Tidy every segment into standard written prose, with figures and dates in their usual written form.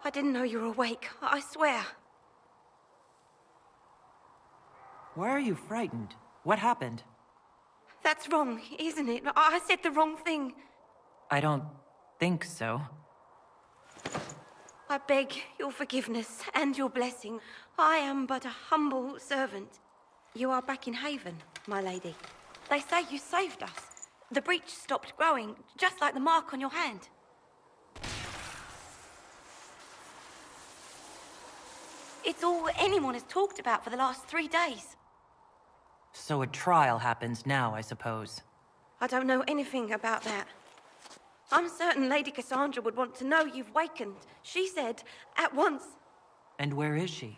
I didn't know you were awake, I swear. Why are you frightened? What happened? That's wrong, isn't it? I said the wrong thing. I don't think so. I beg your forgiveness and your blessing. I am but a humble servant. You are back in Haven, my lady. They say you saved us. The breach stopped growing, just like the mark on your hand. It's all anyone has talked about for the last 3 days. So a trial happens now, I suppose. I don't know anything about that. I'm certain Lady Cassandra would want to know you've wakened. She said, at once. And where is she?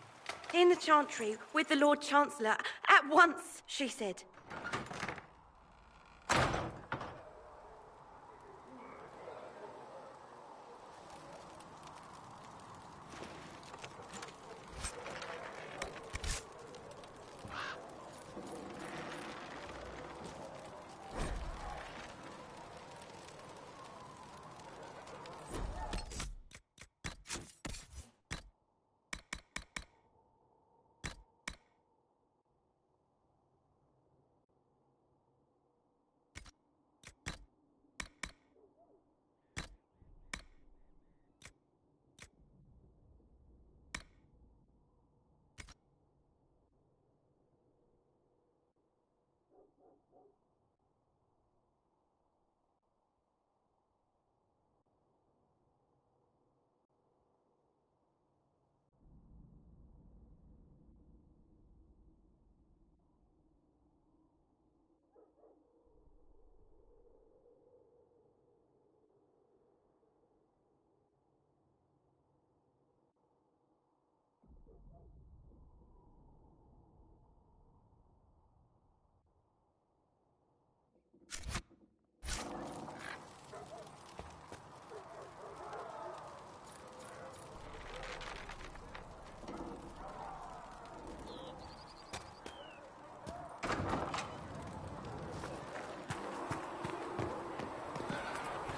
In the Chantry, with the Lord Chancellor. At once, she said.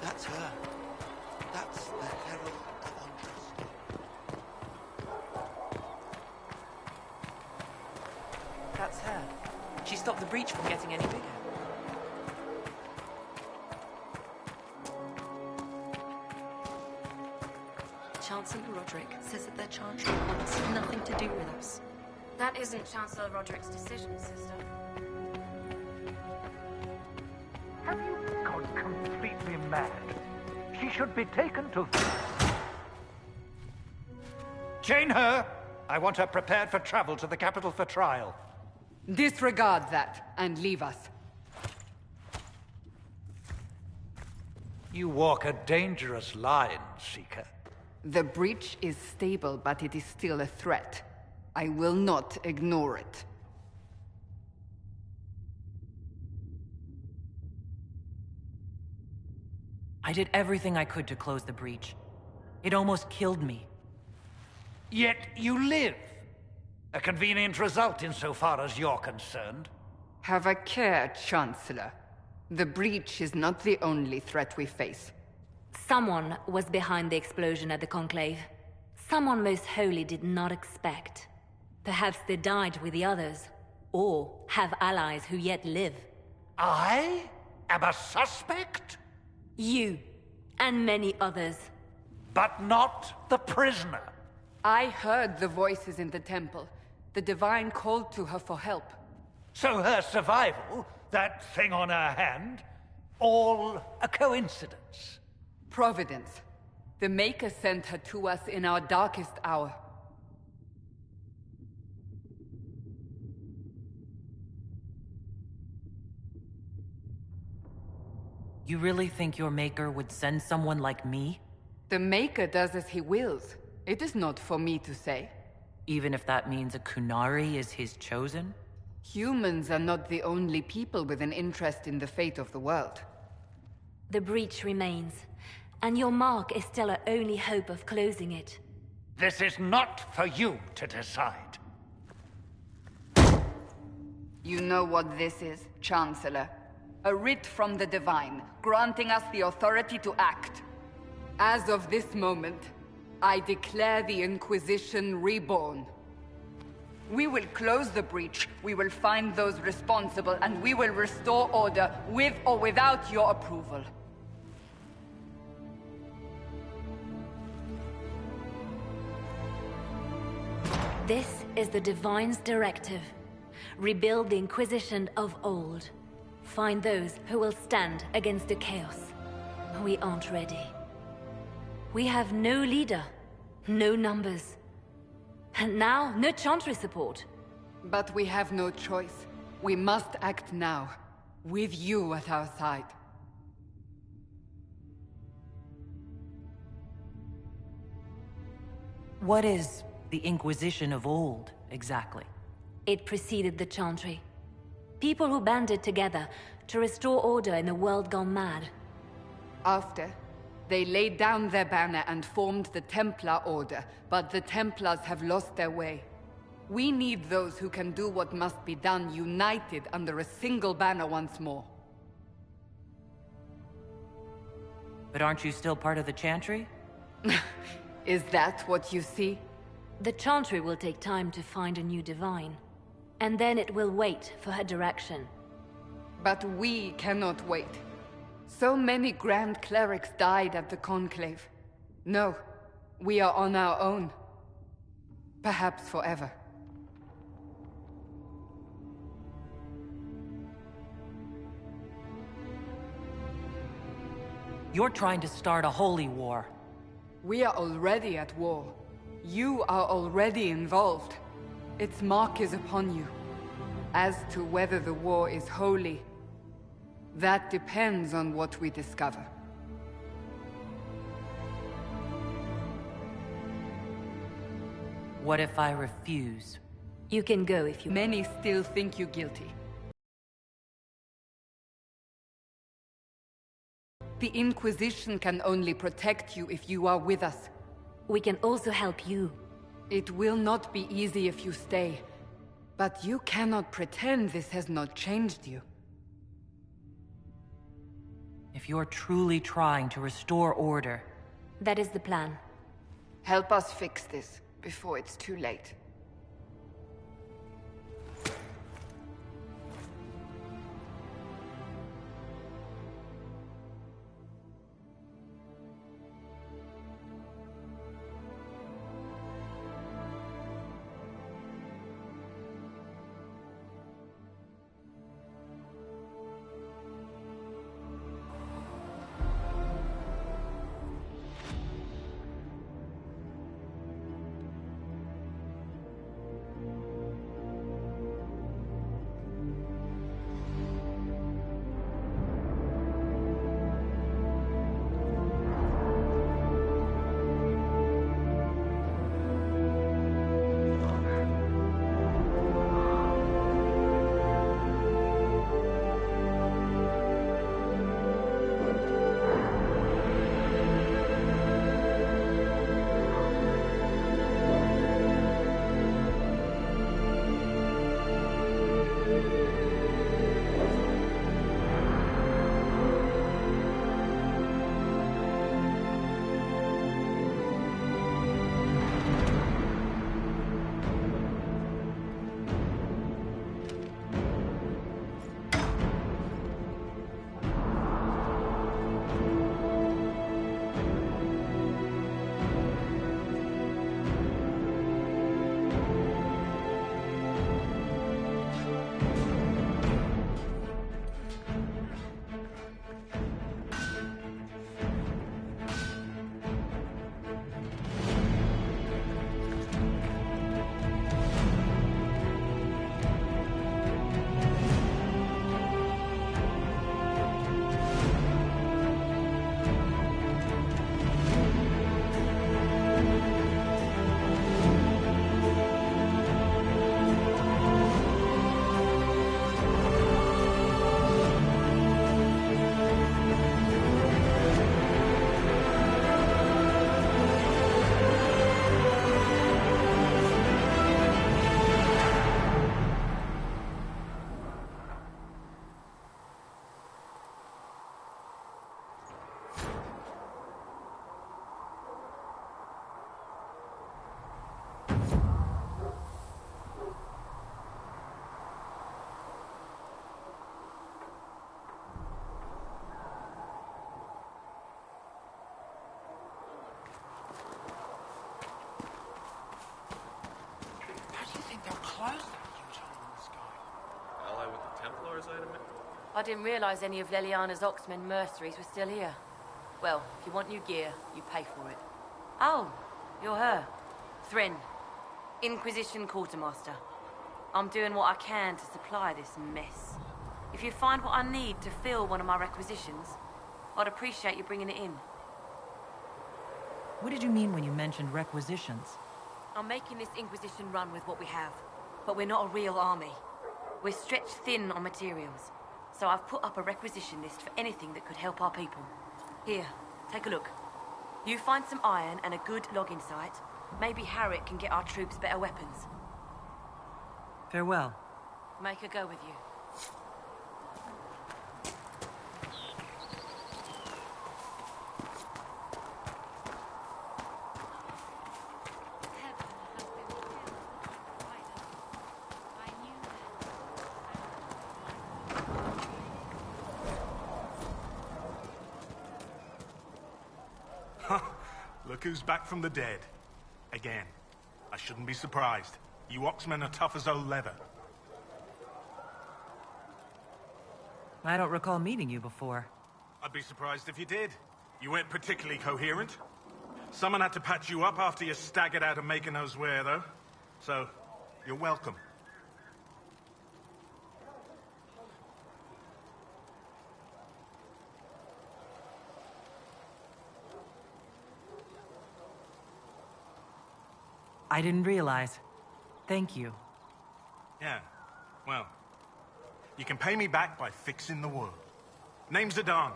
That's her. That's the Herald of Andros. That's her. She stopped the breach from getting any bigger. Chancellor Roderick says that their Chantry wants nothing to do with us. That isn't Chancellor Roderick's decision, sister. Have you gone completely mad? She should be taken to... Chain her! I want her prepared for travel to the capital for trial. Disregard that, and leave us. You walk a dangerous line, Seeker. The breach is stable, but it is still a threat. I will not ignore it. I did everything I could to close the breach. It almost killed me. Yet you live. A convenient result insofar as you're concerned. Have a care, Chancellor. The breach is not the only threat we face. Someone was behind the explosion at the Conclave. Someone most holy did not expect. Perhaps they died with the others, or have allies who yet live. I am a suspect? You, and many others. But not the prisoner. I heard the voices in the temple. The Divine called to her for help. So her survival, that thing on her hand, all a coincidence. Providence. The Maker sent her to us in our darkest hour. You really think your Maker would send someone like me? The Maker does as he wills. It is not for me to say. Even if that means a Kunari is his chosen? Humans are not the only people with an interest in the fate of the world. The breach remains, and your mark is still our only hope of closing it. This is not for you to decide. You know what this is, Chancellor. A writ from the Divine, granting us the authority to act. As of this moment, I declare the Inquisition reborn. We will close the breach, we will find those responsible, and we will restore order with or without your approval. This is the Divine's directive. Rebuild the Inquisition of old. Find those who will stand against the chaos. We aren't ready. We have no leader, no numbers. And now, no Chantry support. But we have no choice. We must act now, with you at our side. What is the Inquisition of old, exactly? It preceded the Chantry. People who banded together to restore order in a world gone mad. After, they laid down their banner and formed the Templar Order, but the Templars have lost their way. We need those who can do what must be done, united under a single banner once more. But aren't you still part of the Chantry? Is that what you see? The Chantry will take time to find a new Divine. And then it will wait for her direction. But we cannot wait. So many Grand Clerics died at the Conclave. No, we are on our own. Perhaps forever. You're trying to start a holy war. We are already at war. You are already involved. Its mark is upon you. As to whether the war is holy, that depends on what we discover. What if I refuse? You can go if you... Many still think you guilty. The Inquisition can only protect you if you are with us. We can also help you. It will not be easy if you stay. But you cannot pretend this has not changed you. If you're truly trying to restore order... That is the plan. Help us fix this before it's too late. I didn't realize any of Leliana's Oxmen mercenaries were still here. Well, if you want new gear, you pay for it. Oh, you're her. Thrin, Inquisition Quartermaster. I'm doing what I can to supply this mess. If you find what I need to fill one of my requisitions, I'd appreciate you bringing it in. What did you mean when you mentioned requisitions? I'm making this Inquisition run with what we have, but we're not a real army. We're stretched thin on materials, so I've put up a requisition list for anything that could help our people. Here, take a look. You find some iron and a good logging site, maybe Harriet can get our troops better weapons. Farewell. Make her go with you. Look who's back from the dead. Again. I shouldn't be surprised. You Oxmen are tough as old leather. I don't recall meeting you before. I'd be surprised if you did. You weren't particularly coherent. Someone had to patch you up after you staggered out of making those wear, though. So, you're welcome. I didn't realize. Thank you. Yeah, well, you can pay me back by fixing the world. Name's Adan.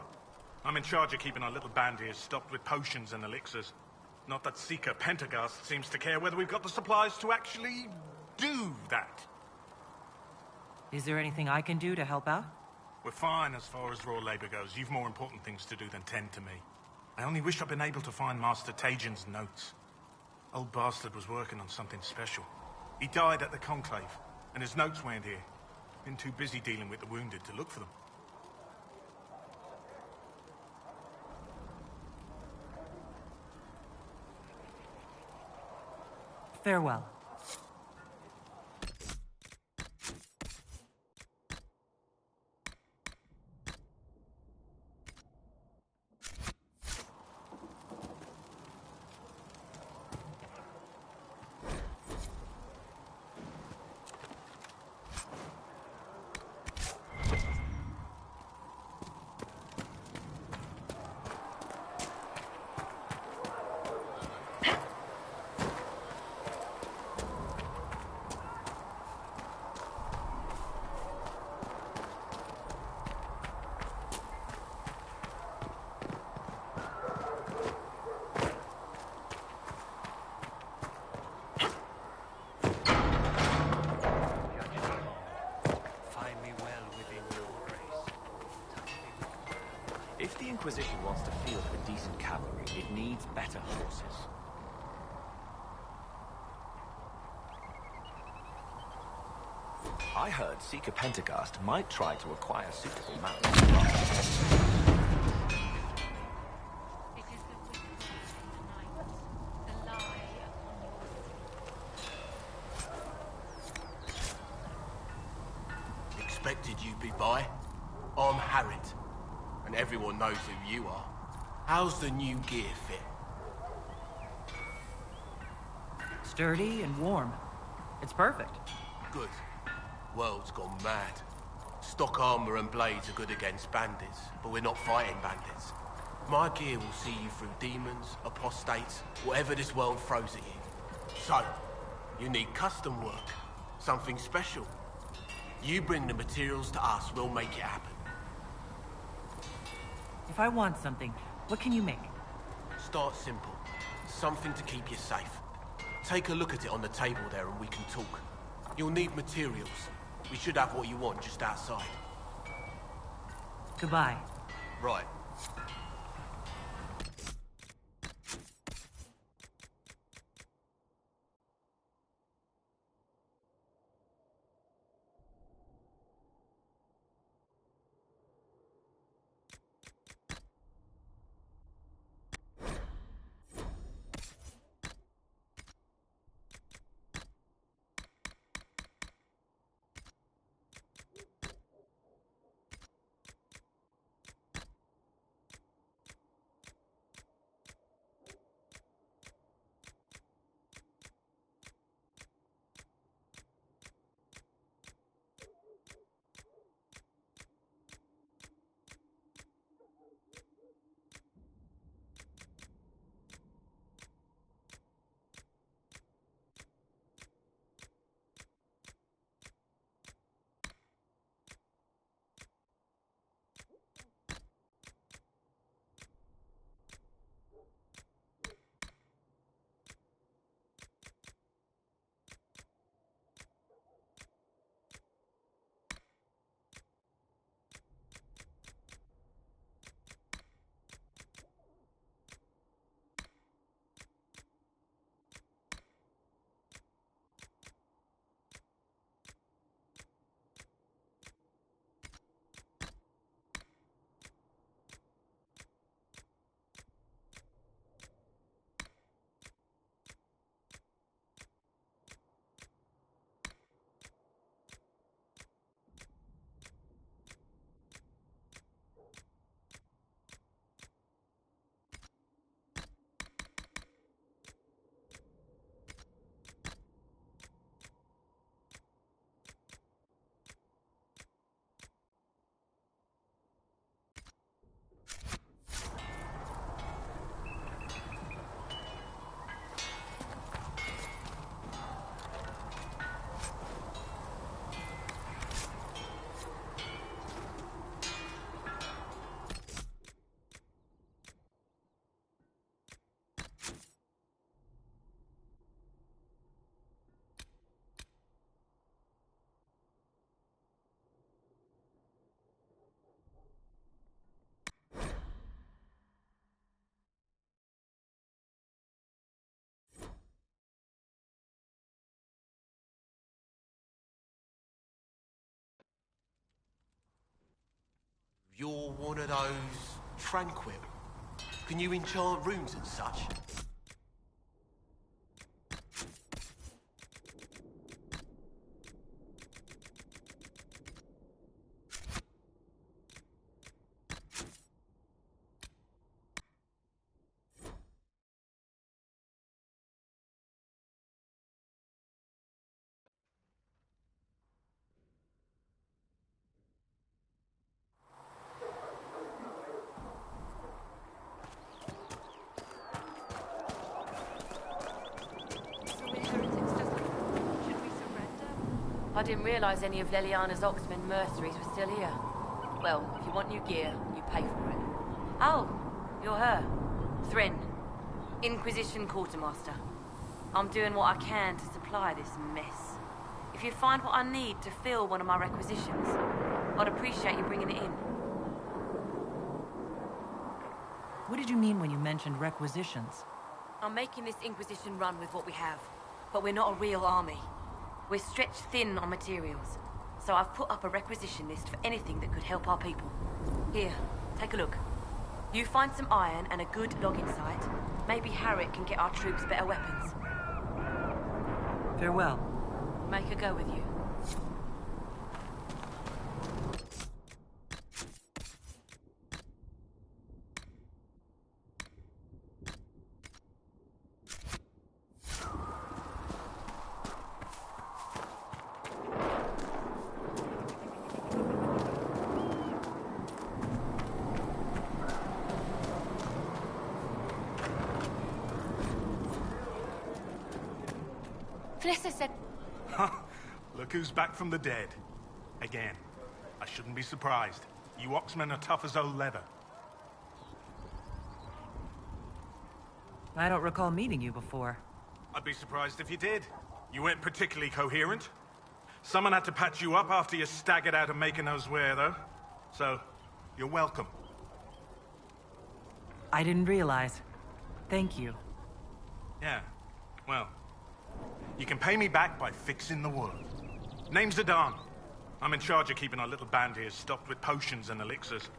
I'm in charge of keeping our little band here stocked with potions and elixirs. Not that Seeker Pentagast seems to care whether we've got the supplies to actually do that. Is there anything I can do to help out? We're fine as far as raw labor goes. You've more important things to do than tend to me. I only wish I'd been able to find Master Tajin's notes. Old bastard was working on something special. He died at the Conclave, and his notes weren't here. Been too busy dealing with the wounded to look for them. Farewell. If the Inquisition wants to field a decent cavalry, it needs better horses. I heard Seeker Pentagast might try to acquire suitable mounts. Expected you'd be by. I'm Harriet, and everyone knows who you are. How's the new gear fit? Sturdy and warm. It's perfect. Good. World's gone mad. Stock armor and blades are good against bandits, but we're not fighting bandits. My gear will see you through demons, apostates, whatever this world throws at you. So, you need custom work. Something special. You bring the materials to us, we'll make it happen. If I want something, what can you make? Start simple. Something to keep you safe. Take a look at it on the table there and we can talk. You'll need materials. We should have what you want just outside. Goodbye. Right. You're one of those... tranquil? Can you enchant rooms and such? I didn't realize any of Leliana's Oxman mercenaries were still here. Well, if you want new gear, you pay for it. Oh, you're her. Thren, Inquisition Quartermaster. I'm doing what I can to supply this mess. If you find what I need to fill one of my requisitions, I'd appreciate you bringing it in. What did you mean when you mentioned requisitions? I'm making this Inquisition run with what we have, but we're not a real army. We're stretched thin on materials, so I've put up a requisition list for anything that could help our people. Here, take a look. You find some iron and a good logging site, maybe Harriet can get our troops better weapons. Farewell. Make a go with you. Felissa said... Look who's back from the dead. Again. I shouldn't be surprised. You Oxmen are tough as old leather. I don't recall meeting you before. I'd be surprised if you did. You weren't particularly coherent. Someone had to patch you up after you staggered out of making those wear, though. So, you're welcome. I didn't realize. Thank you. Yeah. Well, you can pay me back by fixing the world. Name's Adan. I'm in charge of keeping our little band here stocked with potions and elixirs.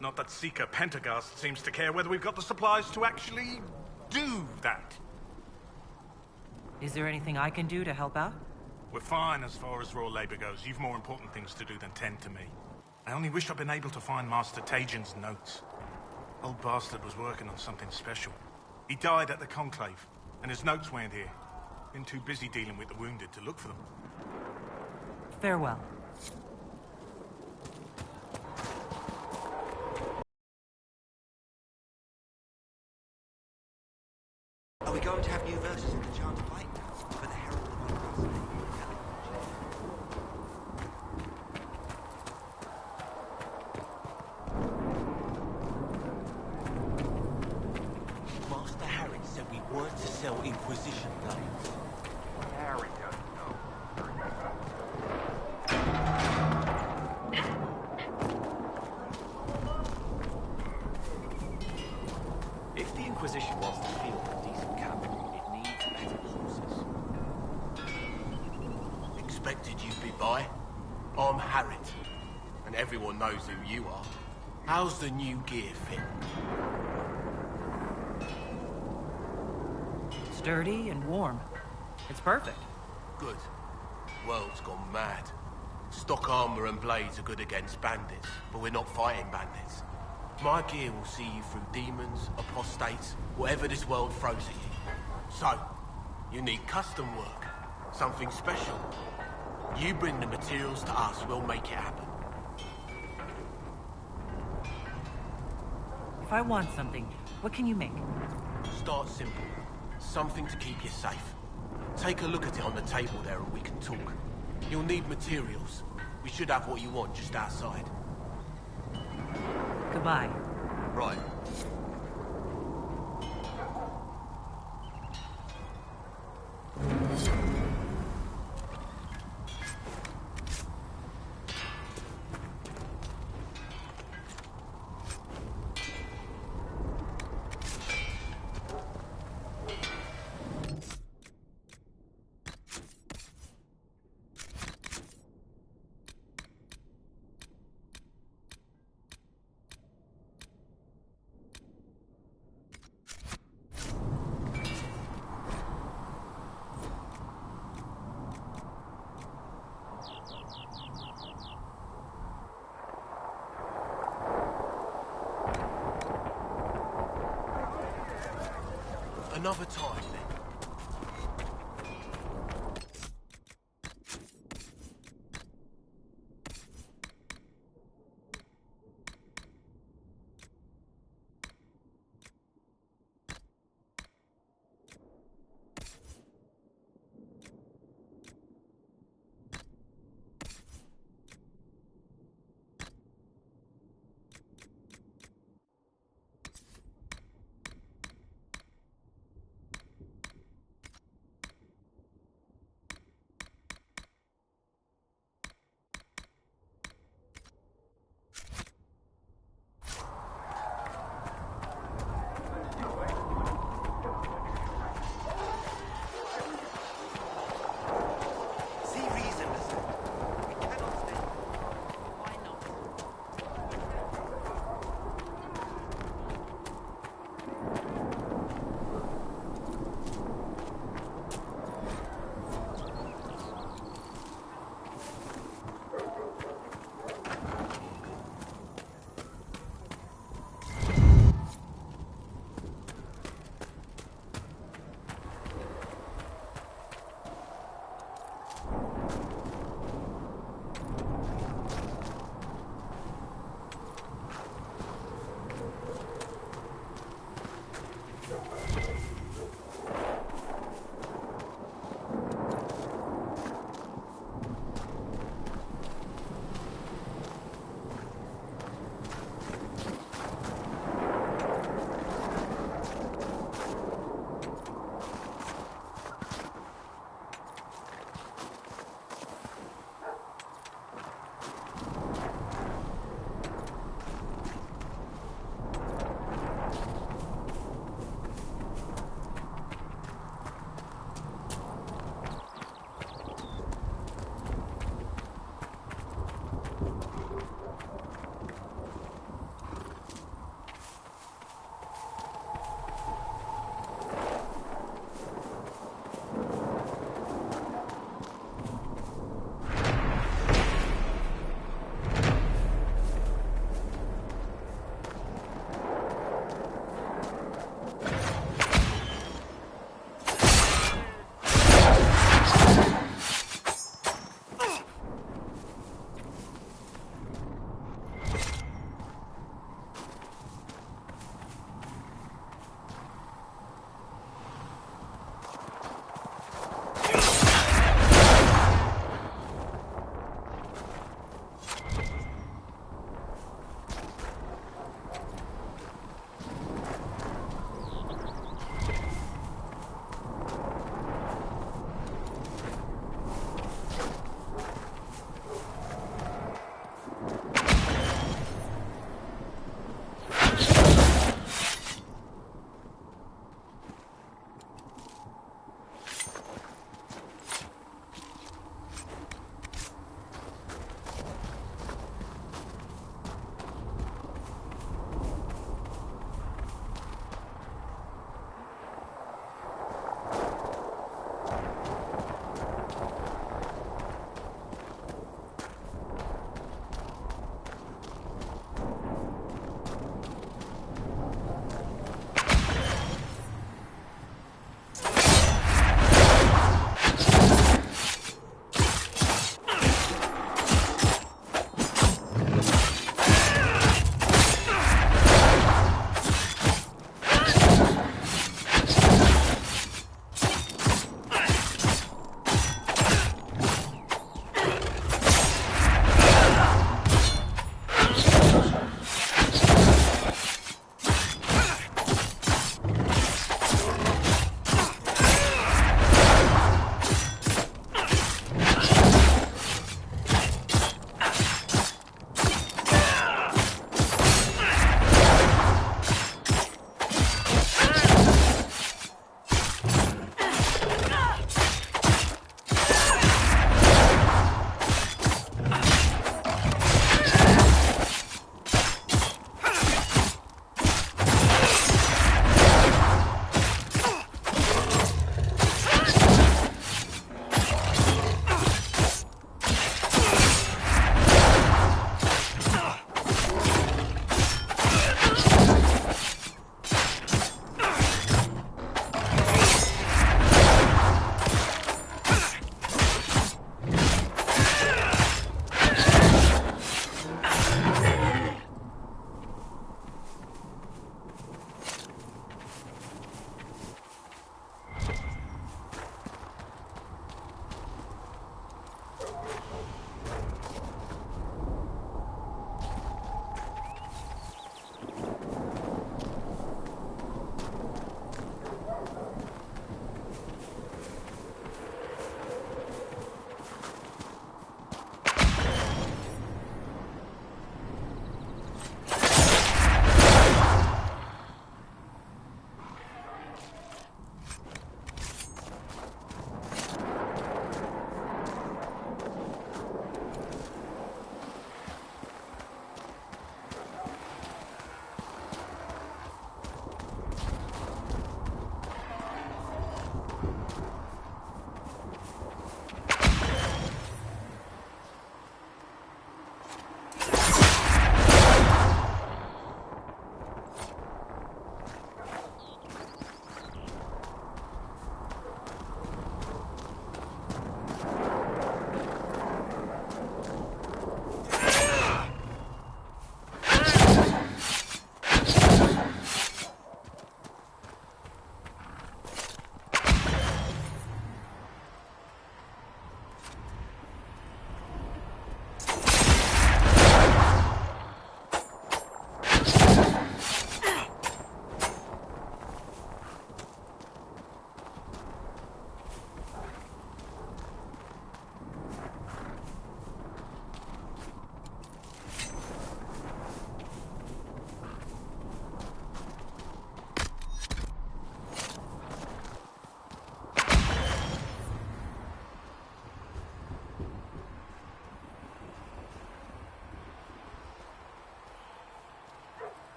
Not that Seeker Pentagast seems to care whether we've got the supplies to actually do that. Is there anything I can do to help out? We're fine as far as raw labor goes. You've more important things to do than tend to me. I only wish I'd been able to find Master Tajin's notes. Old bastard was working on something special. He died at the Conclave, and his notes weren't here. Been too busy dealing with the wounded to look for them. Farewell. Are we going to have new verses of the Chant of Light now? For the Herald of Unrest? Master Harry said we weren't to sell Inquisition blades. Harry doesn't know. If the Inquisition wants to field a decent cavalry, it needs better horses. Expected you'd be by. I'm Harriet, and everyone knows who you are. How's the new gear fit? Sturdy and warm. It's perfect. Good. World's gone mad. Stock armor and blades are good against bandits, but we're not fighting bandits. My gear will see you through demons, apostates, whatever this world throws at you. So, you need custom work. Something special. You bring the materials to us, we'll make it happen. If I want something, what can you make? Start simple. Something to keep you safe. Take a look at it on the table there and we can talk. You'll need materials. We should have what you want just outside. Goodbye. Right. Another time, then.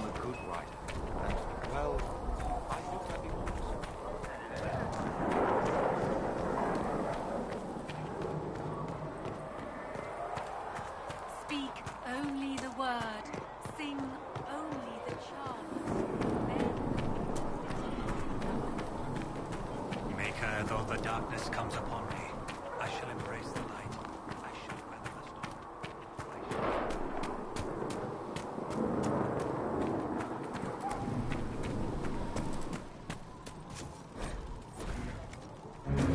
I'm a good writer. And, well, I think I'd be honest. Speak only the word. Sing only the charm. Make her though the darkness comes upon me. I shall embrace the light. I shall weather the storm.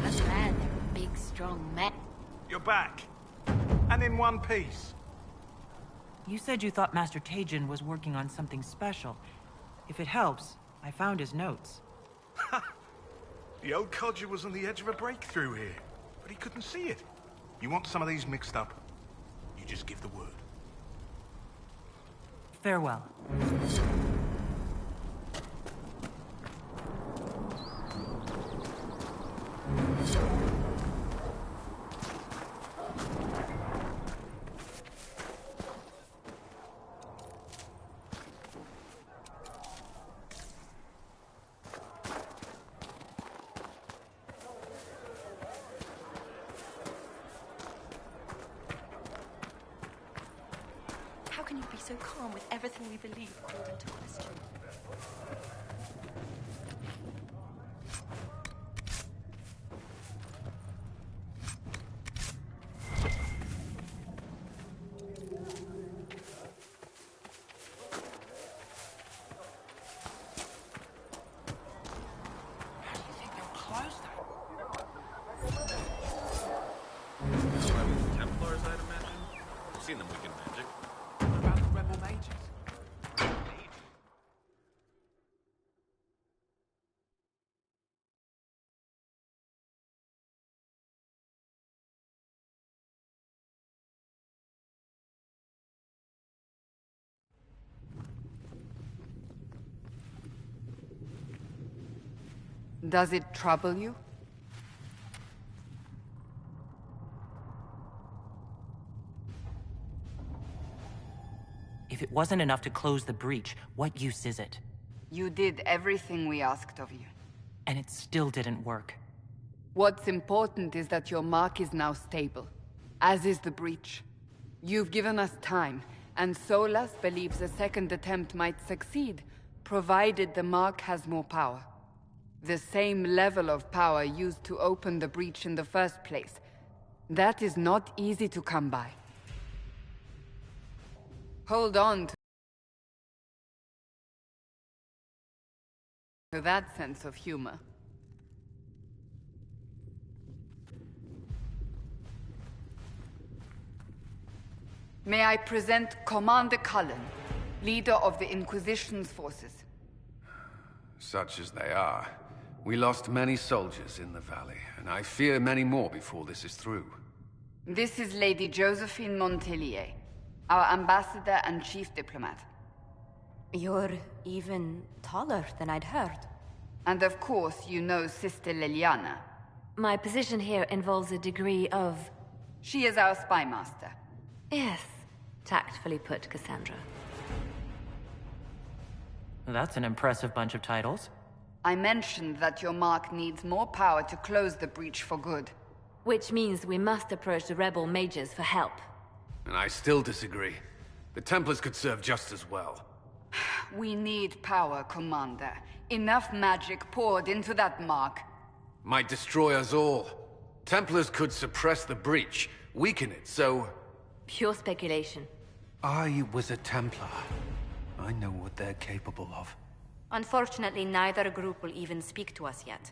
That's man, they're big, strong men. You're back. And in one piece. You said you thought Master Tajin was working on something special. If it helps, I found his notes. The old codger was on the edge of a breakthrough here, but he couldn't see it. You want some of these mixed up? You just give the word. Farewell. How can you be so calm with everything we believe called into question? Templars, I'd imagine. I've seen them weaken magic. What about the rebel mages? Does it trouble you? If it wasn't enough to close the breach, what use is it? You did everything we asked of you. And it still didn't work. What's important is that your mark is now stable, as is the breach. You've given us time, and Solas believes a second attempt might succeed, provided the mark has more power. The same level of power used to open the breach in the first place. That is not easy to come by. Hold on to that sense of humor. May I present Commander Cullen, leader of the Inquisition's forces. Such as they are. We lost many soldiers in the valley, and I fear many more before this is through. This is Lady Josephine Montelier, our ambassador and chief diplomat. You're even taller than I'd heard. And of course, you know Sister Liliana. My position here involves a degree of... She is our spy master. Yes, tactfully put, Cassandra. That's an impressive bunch of titles. I mentioned that your mark needs more power to close the breach for good. Which means we must approach the rebel mages for help. And I still disagree. The Templars could serve just as well. We need power, Commander. Enough magic poured into that mark. Might destroy us all. Templars could suppress the breach, weaken it, so... Pure speculation. I was a Templar. I know what they're capable of. Unfortunately, neither group will even speak to us yet.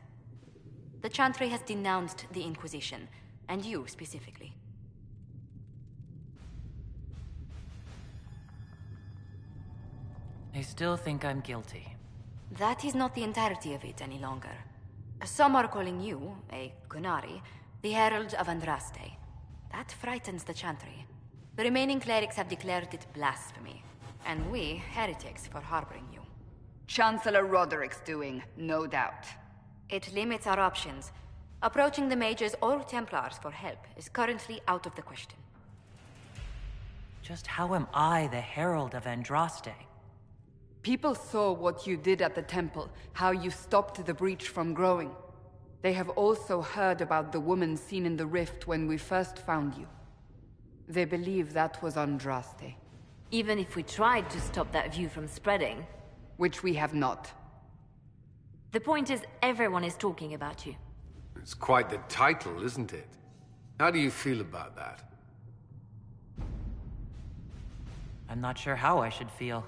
The Chantry has denounced the Inquisition, and you specifically. They still think I'm guilty. That is not the entirety of it any longer. Some are calling you, a Gunari, the Herald of Andraste. That frightens the Chantry. The remaining clerics have declared it blasphemy, and we, heretics, for harboring you. Chancellor Roderick's doing, no doubt. It limits our options. Approaching the Mages or Templars for help is currently out of the question. Just how am I the Herald of Andraste? People saw what you did at the temple, how you stopped the breach from growing. They have also heard about the woman seen in the rift when we first found you. They believe that was Andraste. Even if we tried to stop that view from spreading... Which we have not. The point is, everyone is talking about you. It's quite the title, isn't it? How do you feel about that? I'm not sure how I should feel.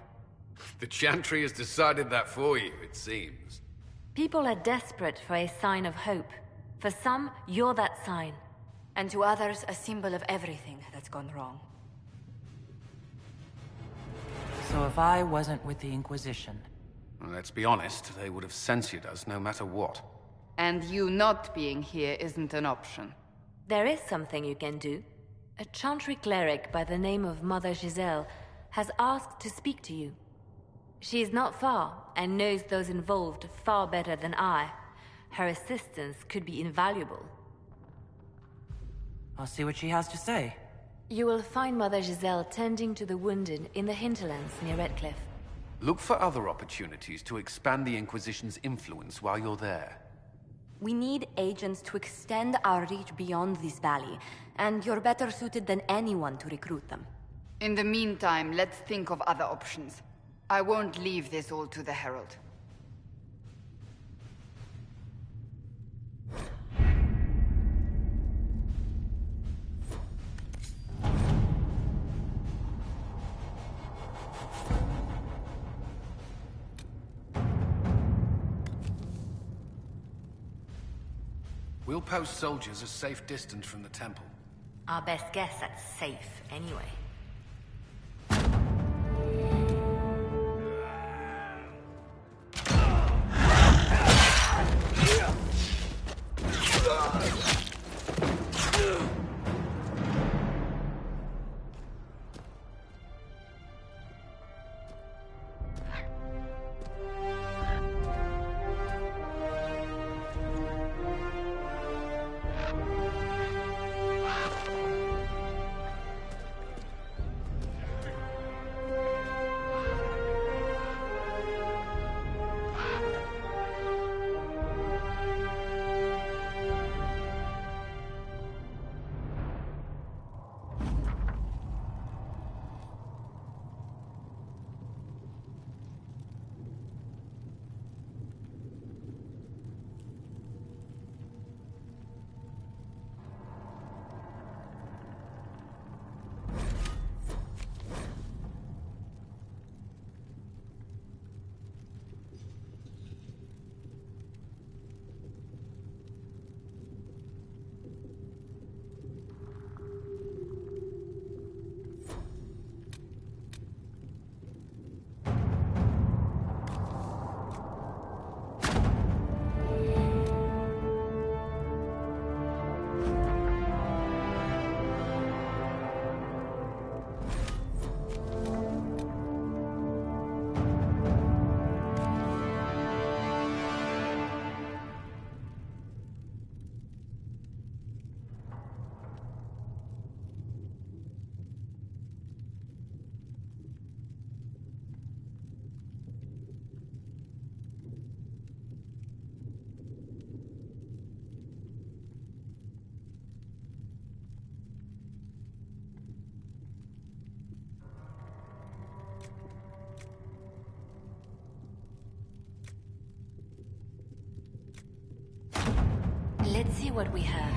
The Chantry has decided that for you, it seems. People are desperate for a sign of hope. For some, you're that sign. And to others, a symbol of everything that's gone wrong. So if I wasn't with the Inquisition... Well, let's be honest, they would have censored us no matter what. And you not being here isn't an option. There is something you can do. A Chantry cleric by the name of Mother Giselle has asked to speak to you. She is not far, and knows those involved far better than I. Her assistance could be invaluable. I'll see what she has to say. You will find Mother Giselle tending to the wounded in the hinterlands near Redcliffe. Look for other opportunities to expand the Inquisition's influence while you're there. We need agents to extend our reach beyond this valley, and you're better suited than anyone to recruit them. In the meantime, let's think of other options. I won't leave this all to the Herald. We'll post soldiers a safe distance from the temple. Our best guess at safe, anyway. Let's see what we have.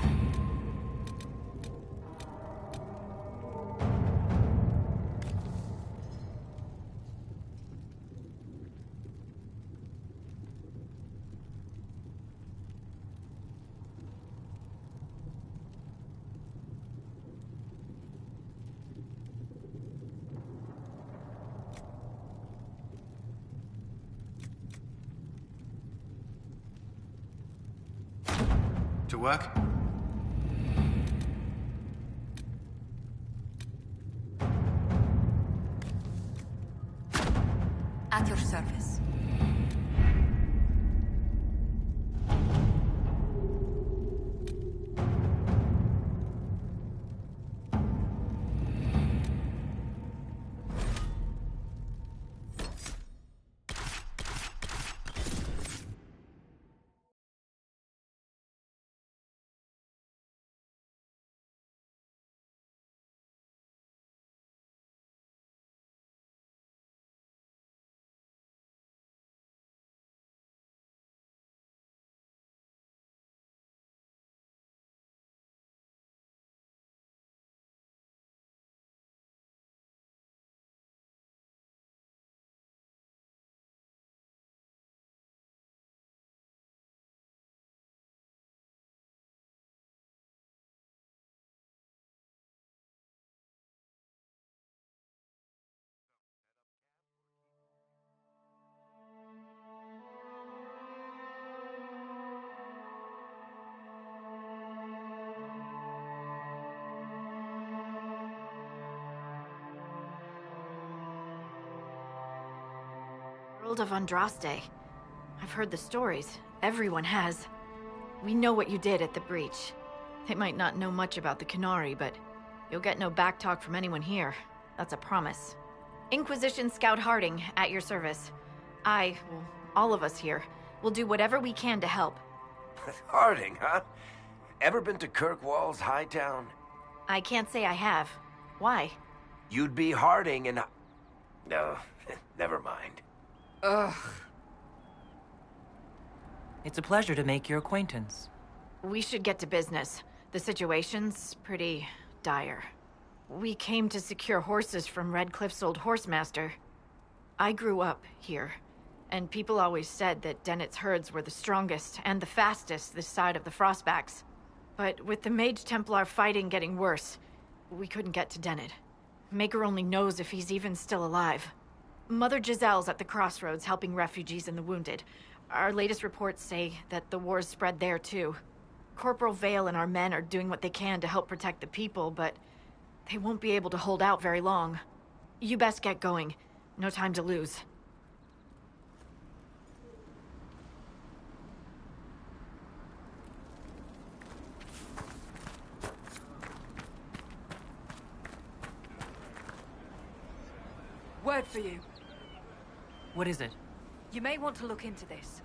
To work? At your service. Herald of Andraste. I've heard the stories. Everyone has. We know what you did at the breach. They might not know much about the Qunari, but you'll get no backtalk from anyone here. That's a promise. Inquisition Scout Harding, at your service. All of us here, will do whatever we can to help. Harding, huh? Ever been to Kirkwall's Hightown? I can't say I have. Why? You'd be Harding and... No, never mind. Ugh. It's a pleasure to make your acquaintance. We should get to business. The situation's pretty dire. We came to secure horses from Redcliffe's old horsemaster. I grew up here, and people always said that Dennett's herds were the strongest and the fastest this side of the Frostbacks. But with the Mage Templar fighting getting worse, we couldn't get to Dennett. Maker only knows if he's even still alive. Mother Giselle's at the crossroads helping refugees and the wounded. Our latest reports say that the war's spread there too. Corporal Vale and our men are doing what they can to help protect the people, but they won't be able to hold out very long. You best get going. No time to lose. Word for you. What is it? You may want to look into this.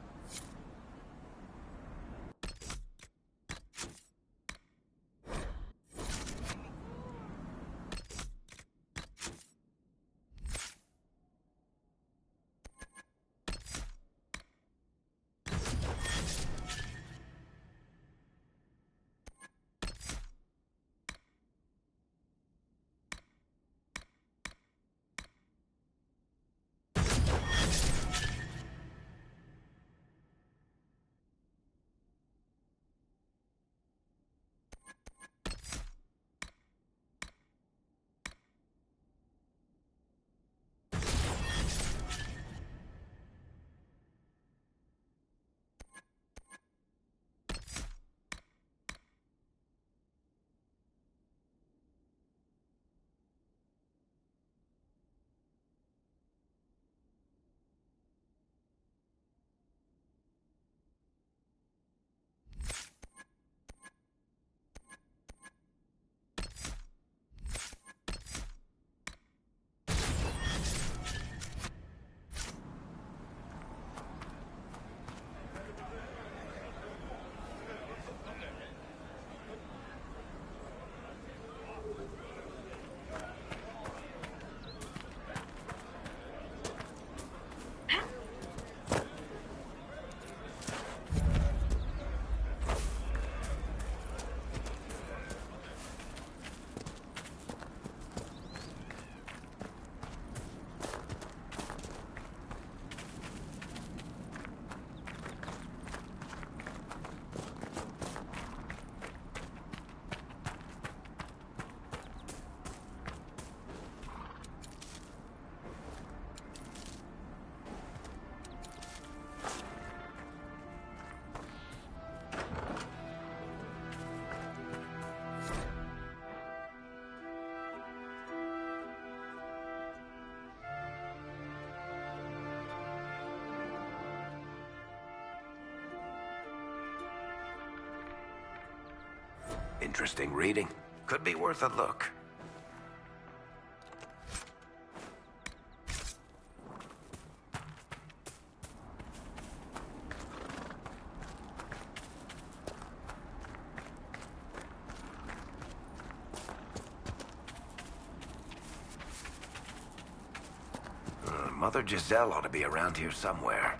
Interesting reading. Could be worth a look. Mother Giselle ought to be around here somewhere.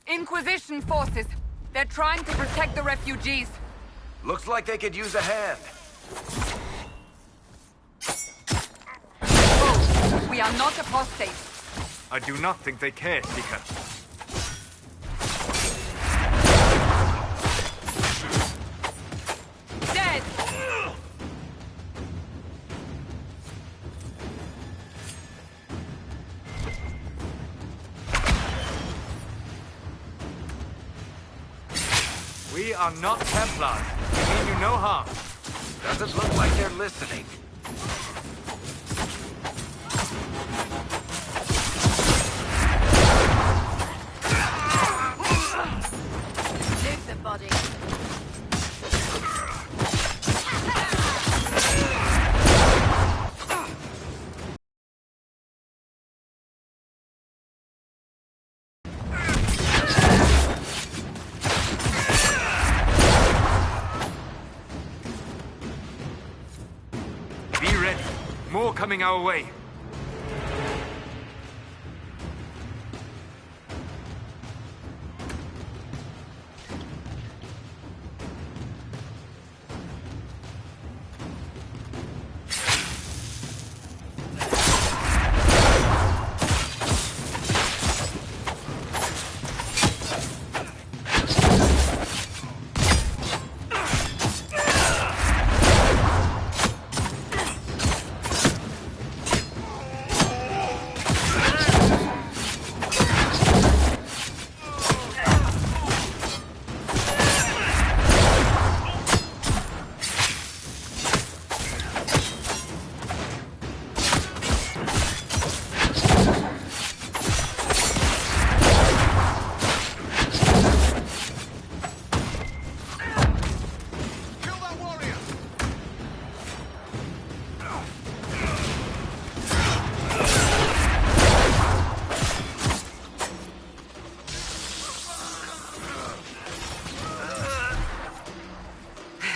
Inquisition forces. They're trying to protect the refugees. Looks like they could use a hand. Oh, we are not apostates. I do not think they care, Seeker. Dead! We are not Templars. We mean you no harm. Doesn't look like they're listening. Leave the body. Be ready. More coming our way.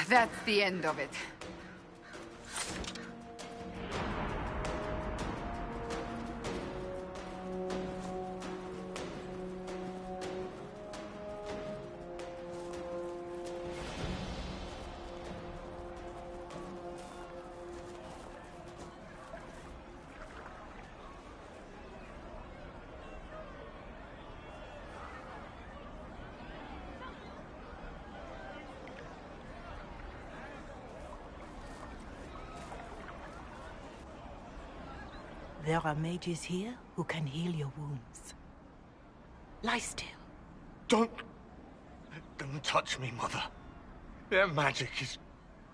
That's the end of it. There are mages here who can heal your wounds. Lie still. Don't touch me, Mother. Their magic is...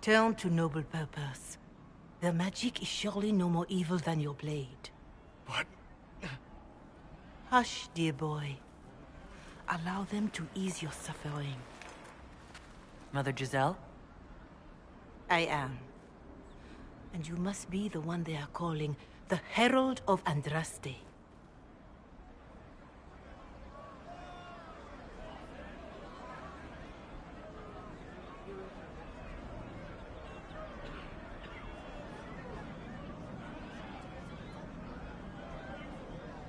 Turn to noble purpose. Their magic is surely no more evil than your blade. What? Hush, dear boy. Allow them to ease your suffering. Mother Giselle? I am. And you must be the one they are calling the Herald of Andraste.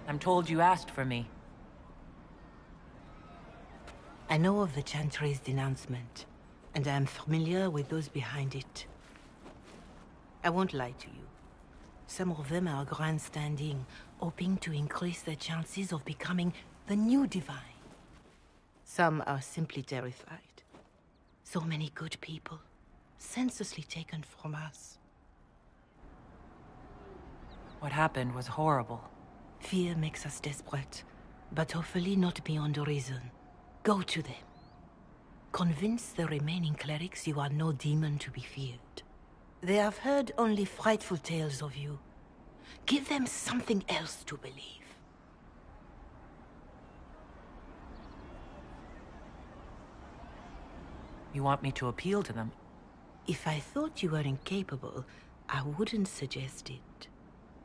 I'm told you asked for me. I know of the Chantry's denouncement, and I am familiar with those behind it. I won't lie to you. Some of them are grandstanding, hoping to increase their chances of becoming the new divine. Some are simply terrified. So many good people, senselessly taken from us. What happened was horrible. Fear makes us desperate, but hopefully not beyond reason. Go to them. Convince the remaining clerics you are no demon to be feared. They have heard only frightful tales of you. Give them something else to believe. You want me to appeal to them? If I thought you were incapable, I wouldn't suggest it.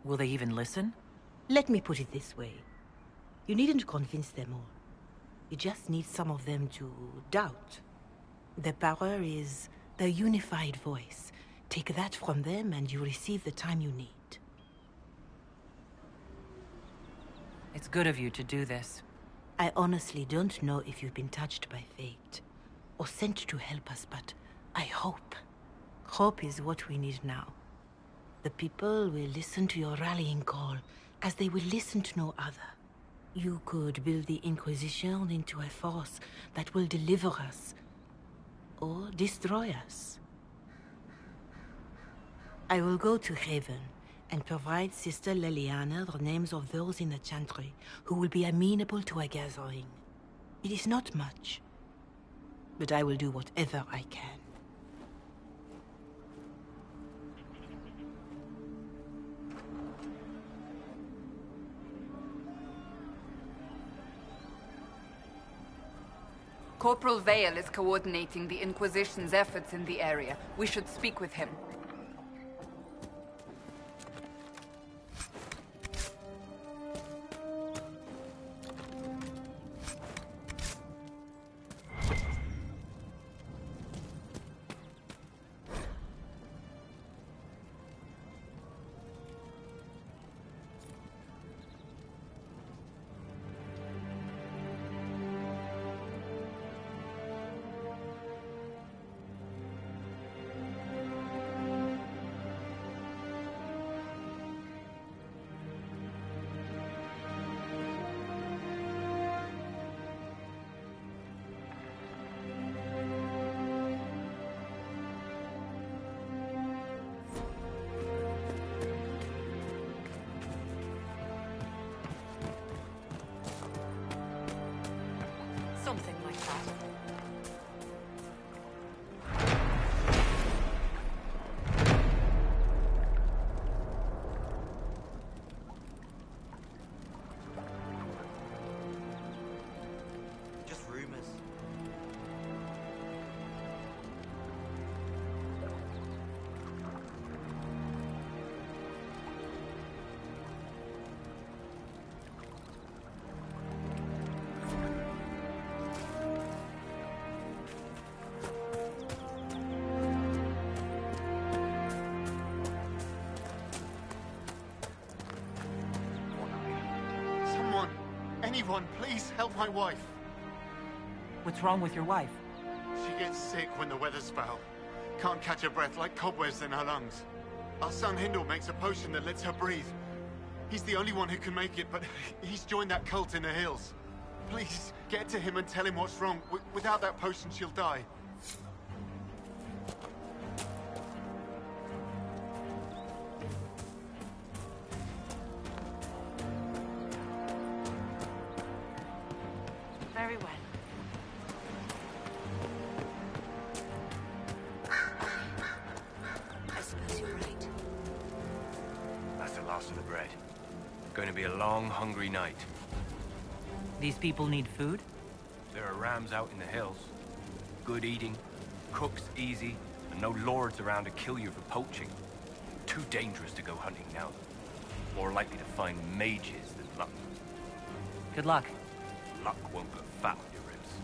Will they even listen? Let me put it this way. You needn't convince them all. You just need some of them to doubt. Their power is their unified voice. Take that from them and you receive the time you need. It's good of you to do this. I honestly don't know if you've been touched by fate, or sent to help us, but I hope. Hope is what we need now. The people will listen to your rallying call, as they will listen to no other. You could build the Inquisition into a force that will deliver us, or destroy us. I will go to Haven and provide Sister Leliana the names of those in the Chantry who will be amenable to a gathering. It is not much, but I will do whatever I can. Corporal Vale is coordinating the Inquisition's efforts in the area. We should speak with him. Something like that. Just rumors. Someone, anyone, please help my wife. What's wrong with your wife? She gets sick when the weather's foul. Can't catch her breath, like cobwebs in her lungs. Our son Hindle makes a potion that lets her breathe. He's the only one who can make it, but he's joined that cult in the hills. Please, get to him and tell him what's wrong. Without that potion, she'll die. Very well. I suppose you're right. That's the last of the bread. Going to be a long, hungry night. These people need food? There are rams out in the hills. Good eating, cooks easy, and no lords around to kill you for poaching. Too dangerous to go hunting now. More likely to find mages than luck. Good luck. Luck won't put fat on your ribs.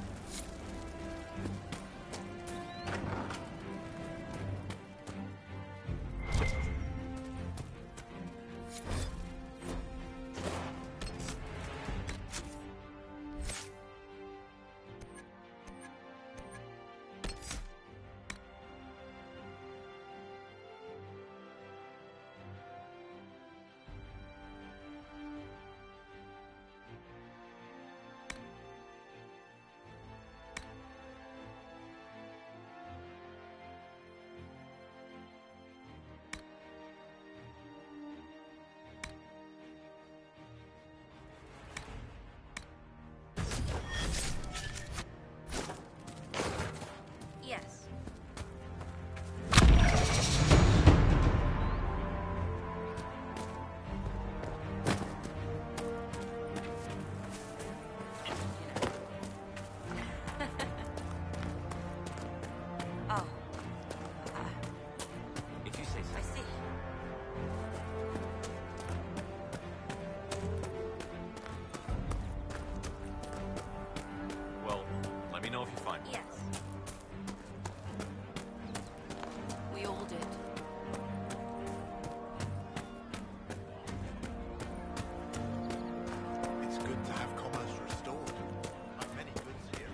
Yes. Oh. If you say so. I see. Well, let me know if you find me. Yes. We all did. It's good to have commerce restored. Like many goods here.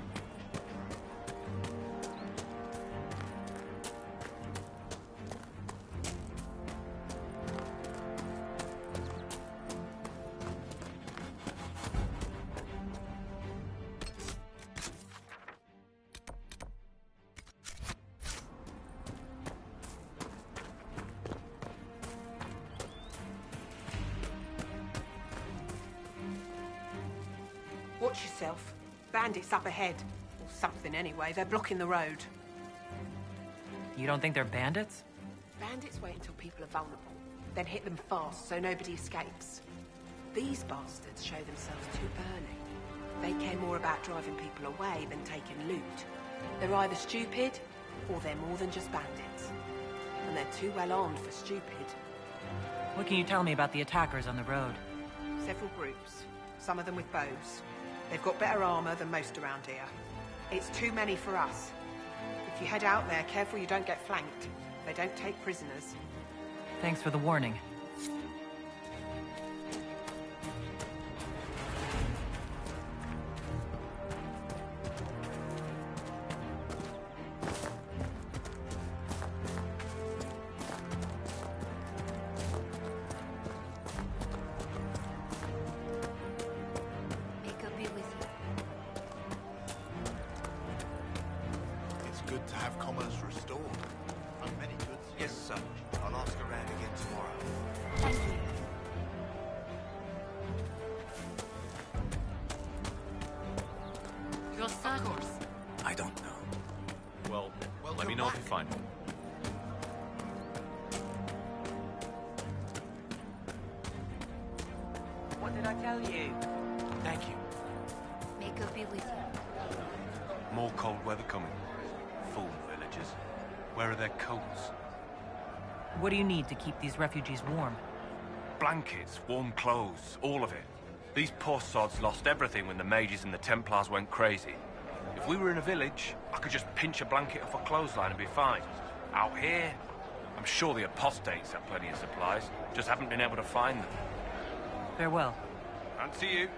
Watch yourself. Bandits up ahead. Or something anyway. They're blocking the road. You don't think they're bandits? Bandits wait until people are vulnerable, then hit them fast so nobody escapes. These bastards show themselves too early. They care more about driving people away than taking loot. They're either stupid, or they're more than just bandits. And they're too well armed for stupid. What can you tell me about the attackers on the road? Several groups, some of them with bows. They've got better armor than most around here. It's too many for us. If you head out there, careful you don't get flanked. They don't take prisoners. Thanks for the warning. It's good to have commerce restored. And many goods. Yes, sir. I'll ask around again tomorrow. Thank you. Your son? Of course. I don't know. Well, let me know if you find him. What did I tell you? Thank you. May God be with you. More cold weather coming. Fool villagers. Where are their coats? What do you need to keep these refugees warm? Blankets, warm clothes, all of it. These poor sods lost everything when the mages and the Templars went crazy. If we were in a village, I could just pinch a blanket off a clothesline and be fine. Out here, I'm sure the apostates have plenty of supplies, just haven't been able to find them. Farewell. And to you.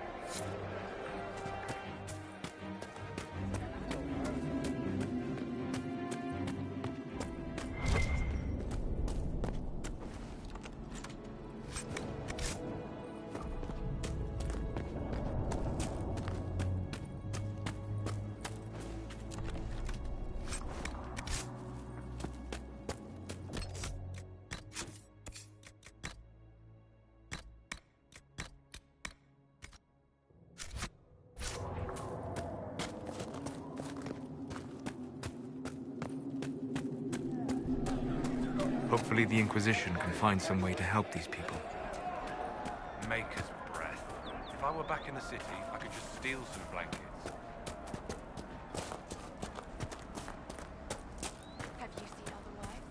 Hopefully the Inquisition can find some way to help these people. Maker's breath. If I were back in the city, I could just steal some blankets. Have you seen otherwise?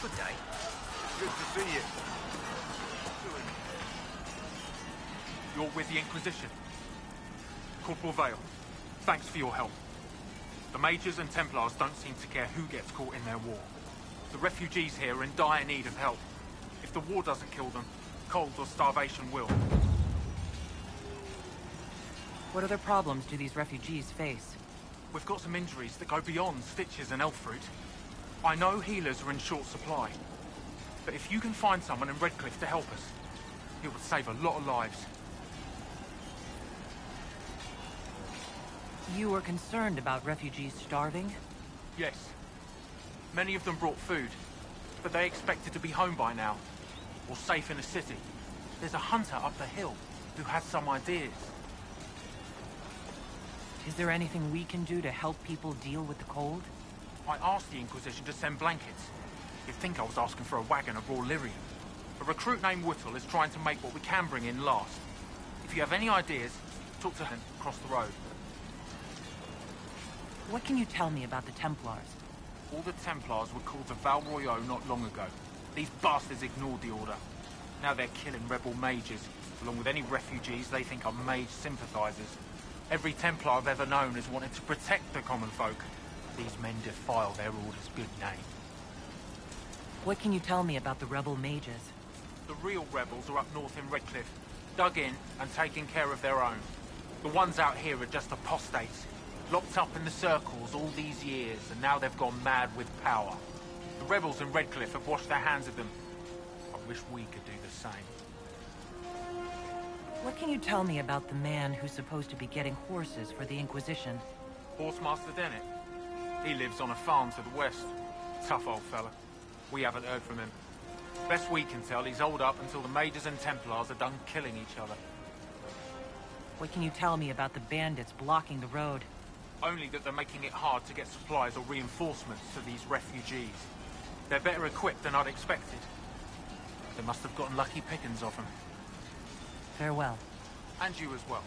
Good day. Good to see you. You're with the Inquisition. Corporal Vale, thanks for your help. The Mages and Templars don't seem to care who gets caught in their war. The refugees here are in dire need of help. If the war doesn't kill them, cold or starvation will. What other problems do these refugees face? We've got some injuries that go beyond stitches and elf fruit. I know healers are in short supply. But if you can find someone in Redcliffe to help us, it would save a lot of lives. You were concerned about refugees starving? Yes. Many of them brought food, but they expected to be home by now, or safe in a city. There's a hunter up the hill who has some ideas. Is there anything we can do to help people deal with the cold? I asked the Inquisition to send blankets. You'd think I was asking for a wagon of raw lyrium. A recruit named Whittle is trying to make what we can bring in last. If you have any ideas, talk to him across the road. What can you tell me about the Templars? All the Templars were called to Val Royeaux not long ago. These bastards ignored the order. Now they're killing rebel mages, along with any refugees they think are mage sympathizers. Every Templar I've ever known has wanted to protect the common folk. These men defile their order's good name. What can you tell me about the rebel mages? The real rebels are up north in Redcliffe, dug in and taking care of their own. The ones out here are just apostates. Locked up in the circles all these years, and now they've gone mad with power. The rebels in Redcliffe have washed their hands of them. I wish we could do the same. What can you tell me about the man who's supposed to be getting horses for the Inquisition? Horsemaster Dennett. He lives on a farm to the west. Tough old fella. We haven't heard from him. Best we can tell, he's holed up until the Mages and Templars are done killing each other. What can you tell me about the bandits blocking the road? Only that they're making it hard to get supplies or reinforcements to these refugees. They're better equipped than I'd expected. They must have gotten lucky pickings of them. Farewell. And you as well.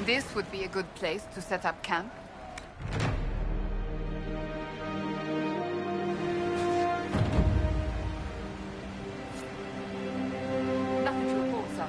This would be a good place to set up camp. Nothing to report, sir.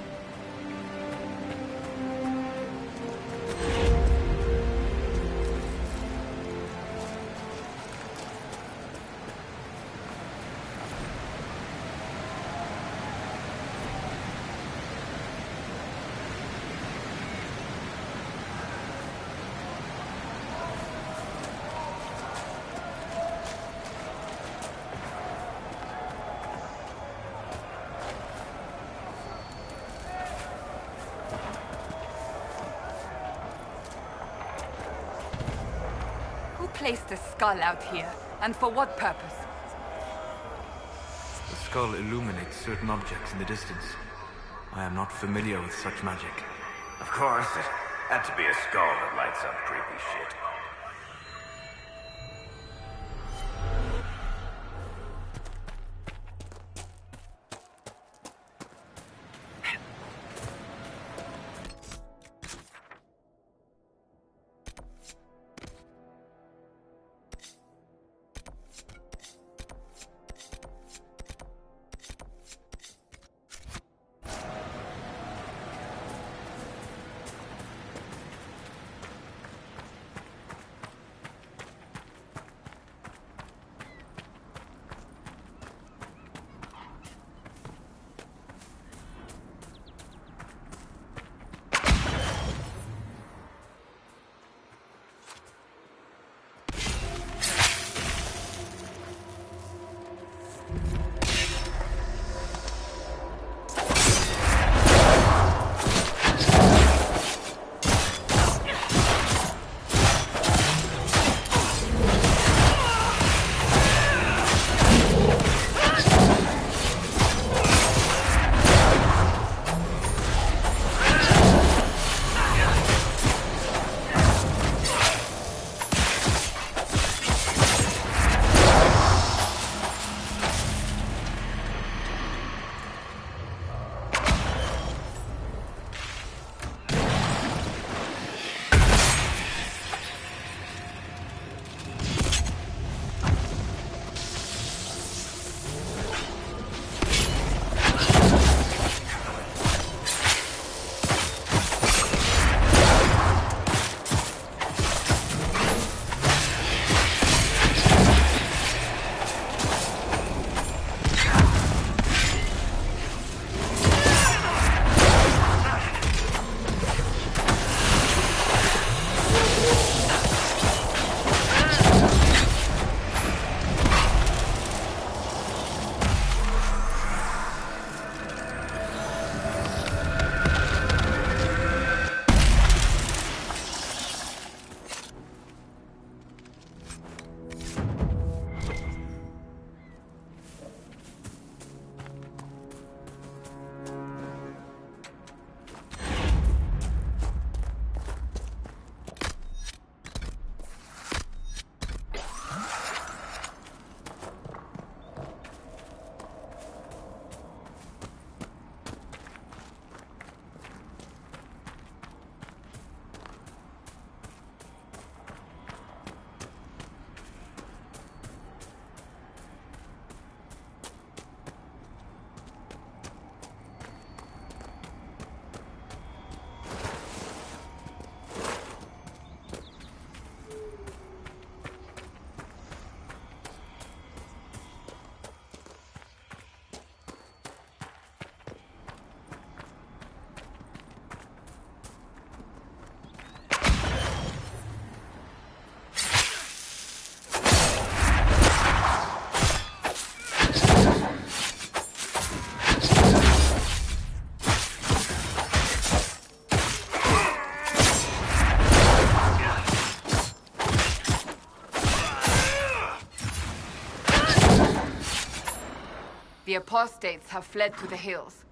Placed a skull out here, and for what purpose? The skull illuminates certain objects in the distance. I am not familiar with such magic. Of course, it had to be a skull that lights up creepy shit. The apostates have fled to the hills.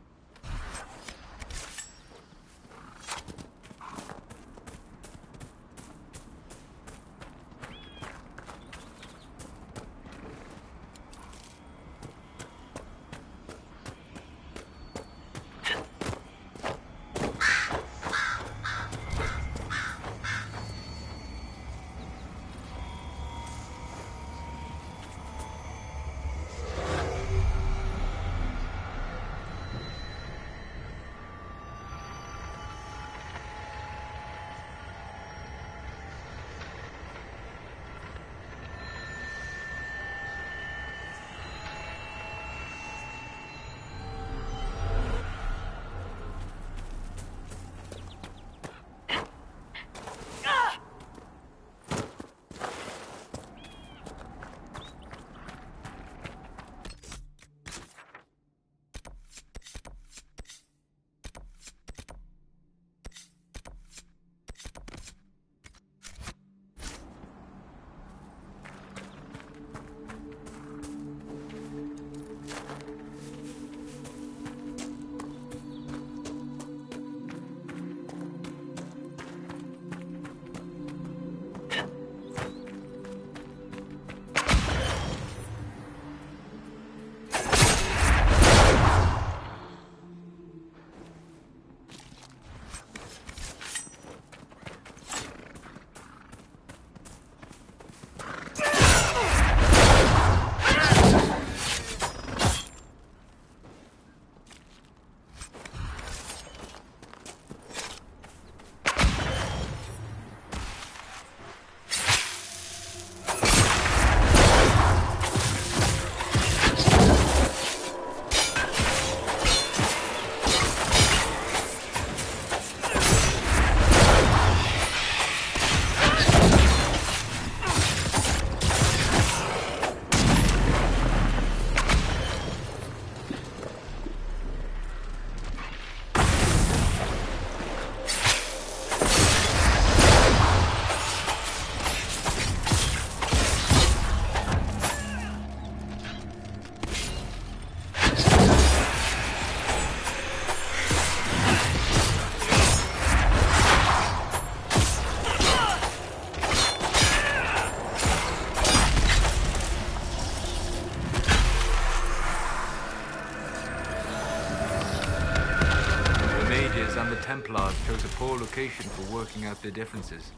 Templars chose a poor location for working out their differences.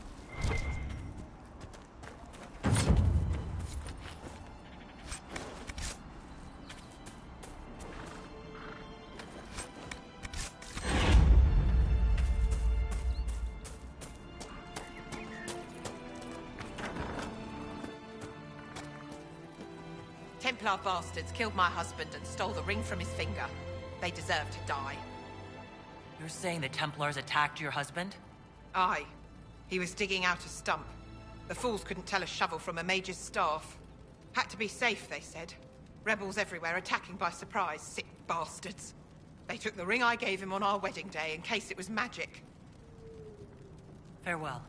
Templar bastards killed my husband and stole the ring from his finger. They deserve to die. You're saying the Templars attacked your husband? Aye. He was digging out a stump. The fools couldn't tell a shovel from a mage's staff. Had to be safe, they said. Rebels everywhere attacking by surprise, sick bastards. They took the ring I gave him on our wedding day in case it was magic. Farewell.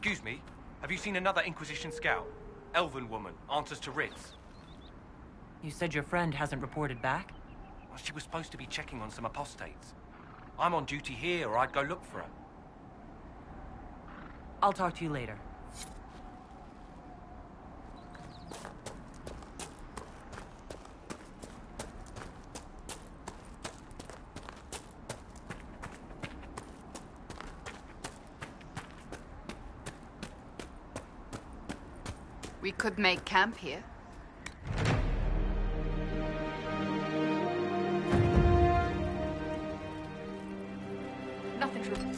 Excuse me, have you seen another Inquisition scout? Elven woman, answers to writs. You said your friend hasn't reported back? Well, she was supposed to be checking on some apostates. I'm on duty here, or I'd go look for her. I'll talk to you later. We could make camp here. Nothing to report.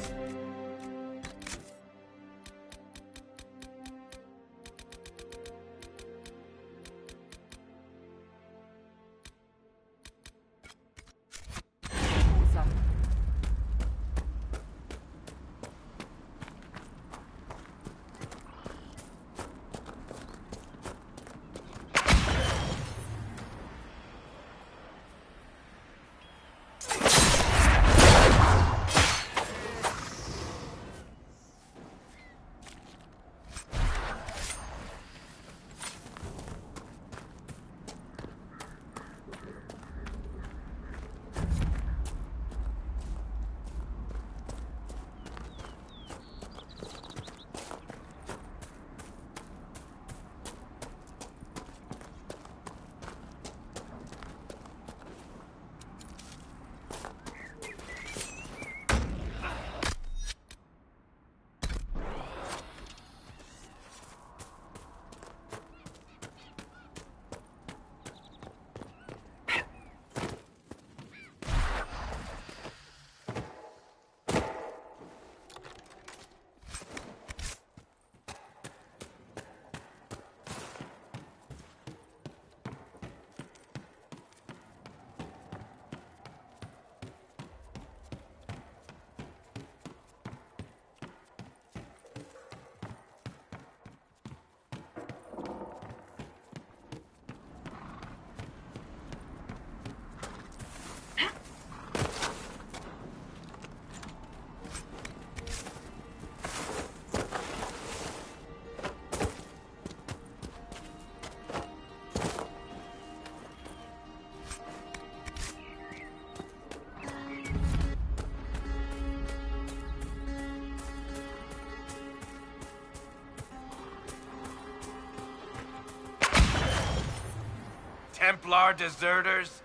Templar deserters?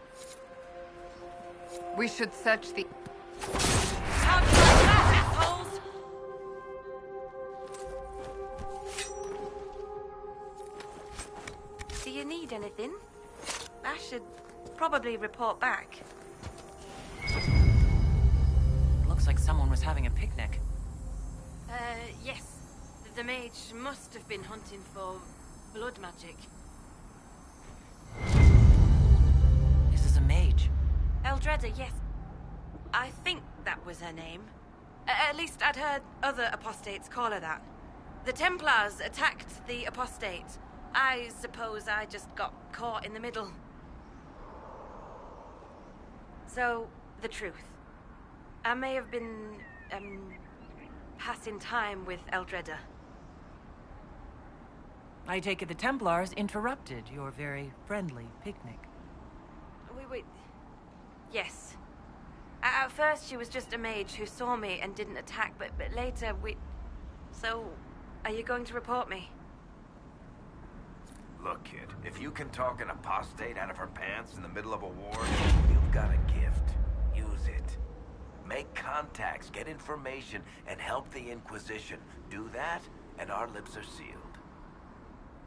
We should search the... How do you like that, assholes? Do you need anything? I should probably report back. Looks like someone was having a picnic. Yes. The mage must have been hunting for blood magic. This is a mage. Eldreda, yes. I think that was her name. At least I'd heard other apostates call her that. The Templars attacked the apostate. I suppose I just got caught in the middle. So, the truth. I may have been, passing time with Eldreda. I take it the Templars interrupted your very friendly picnic. Wait. Yes. At first, she was just a mage who saw me and didn't attack, but later we... So, are you going to report me? Look, kid, if you can talk an apostate out of her pants in the middle of a war, you've got a gift. Use it. Make contacts, get information, and help the Inquisition. Do that, and our lips are sealed.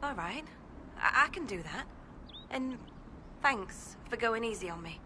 All right. I can do that. And thanks for going easy on me.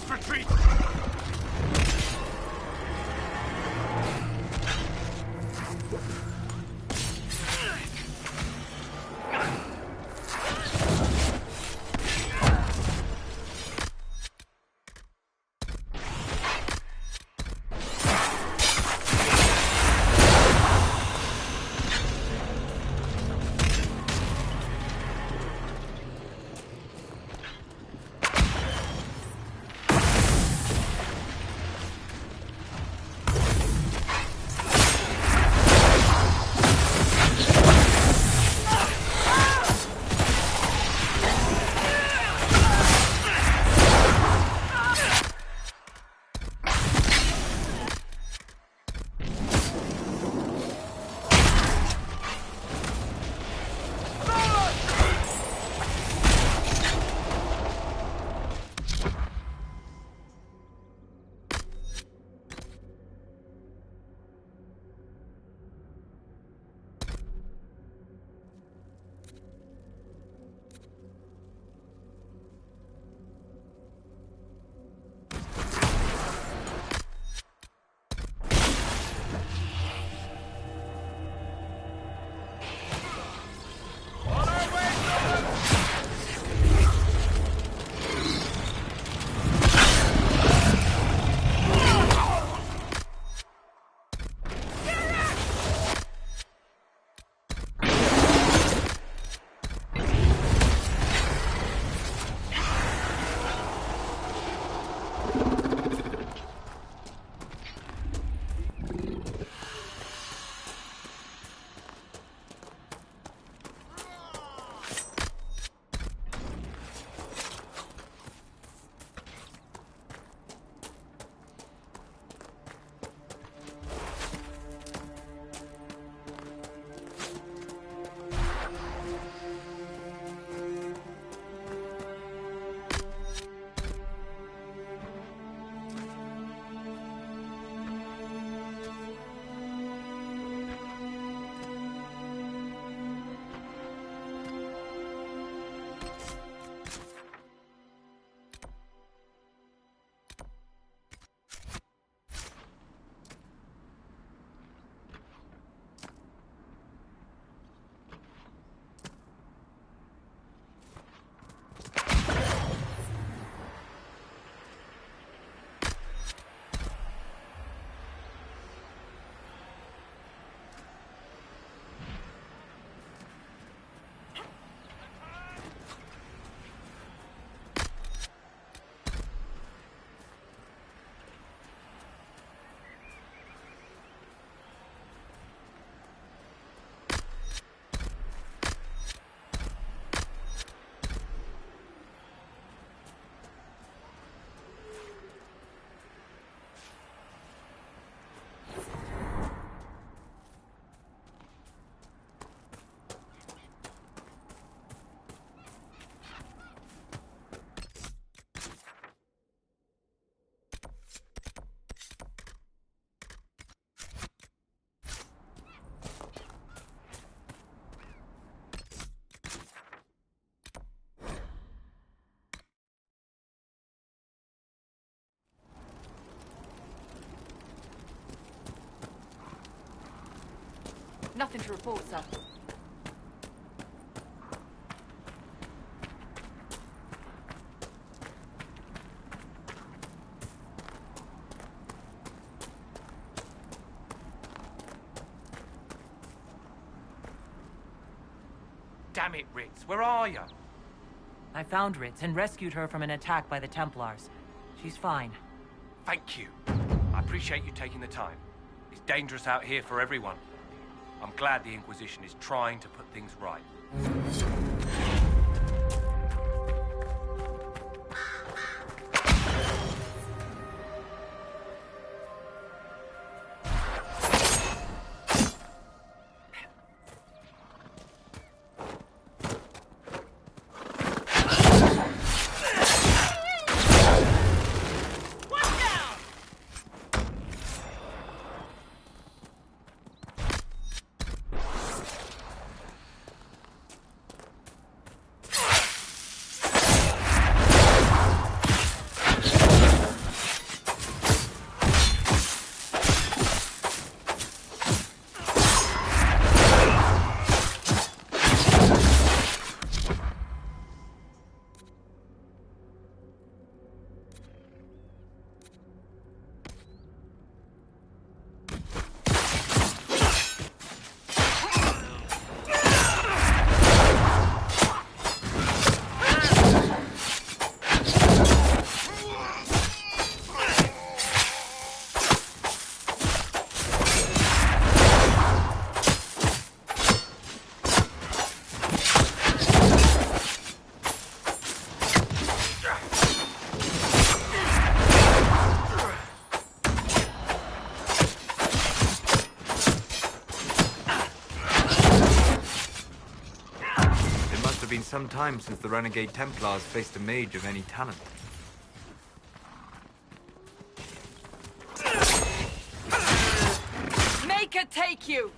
must retreat! Nothing to report, sir. Damn it, Ritz, where are you? I found Ritz and rescued her from an attack by the Templars. She's fine. Thank you. I appreciate you taking the time. It's dangerous out here for everyone. I'm glad the Inquisition is trying to put things right. some time since the Renegade Templars faced a mage of any talent. Make her take you!